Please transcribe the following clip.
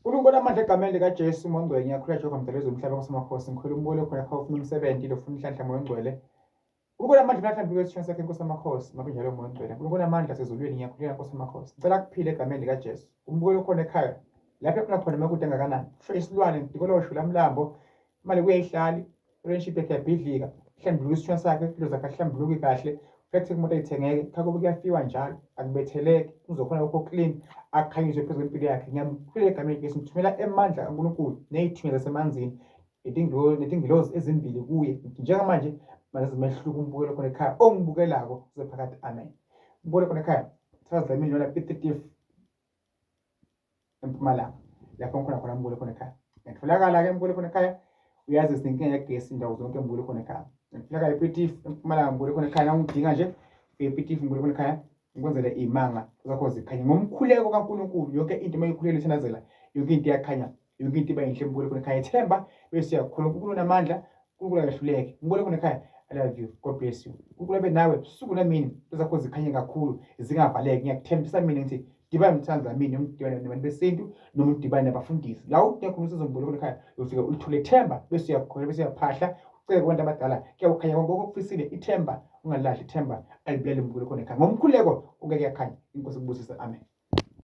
uNkulunkulu amandla egameni likaJesu uMongcwele ngiyakhuleka Jehova mdalezi womhlaba kosamakhosi ngikhwela umbule khona khawufuna umsebenzi lofuna inhlanhla moya ongcwele uNkulunkulu amandla namhlanje kwesithuna sakhe Nkosi amakhosi ngabe njalo moya ongcwele uNkulunkulu amandla asezulwini ngiyakhuleka Nkosi amakhosi ngicela kuphile egameni likaJesu umbukelo khona ekhaya lapho efuna khona makude engakanani sho isilwane ndikolosho lamlambo imali kuyayihlali friendship yakhe yabhidlika hlambuluka isithuna sakhe impilo zakhe ahlambuluki kahle futhi umuntu ayithengeke khakube kuyafiwa njalo akubetheleke uzokhona lokho clean akhanyiswe phezu kwempilo yakhe ngiyamkhuleka egameni likaJesu ngithumela emandla kaNkulunkulu ney'thunywa zasemanzini netingilozi ezimbili kuye njengamanje mazimehluka umbukelo khona ekhaya ongibukelako kuze phakathi amen umbukelo khona ekhaya sazidlamini lona Pitif eMpumalanga lapho ngikhona khona umbukelo khona ekhaya ngiyatholakala-ke umbukelo khona ekhaya uyazi sinenkinga yegesi indawo zonke umbukelo khona ekhaya ngifika ePitif eMpumalanga umbukelo khona ekhaya nawungidinga nje ePitif umbukelo khona ekhaya ngikwenzele iy'manga zakho zikhanye ngomkhuleko kaNkulunkulu yonke into mayikhulela ithandazela yonke into iyakhanya yonke into iba yinhle umbukelo khona ekhaya ithemba bese uyakhuluma uNkulunkulu unamandla uNkulunkulu akahluleke umbukelo khona ekhaya I love you God bless you uNkulunkulu abe nawe suku namini into zakho zikhanye kakhulu zingavaleki ngiyakuthembisa mina ngithi dibane umthandla mina umdibane nabantu besintu noma udibane nabafundisi la udinga khona usizo umbukelo khona ekhaya uyofika ulithole ithemba bese uyakhona bese uyaphahla uceke kubantu abadala kuyakukhanya konke okufisile ithemba ungalahli ithemba alibulele umbukelo khona ekhaya ngomkhuleko kuyake yakhanya inkosi kubusisa amen.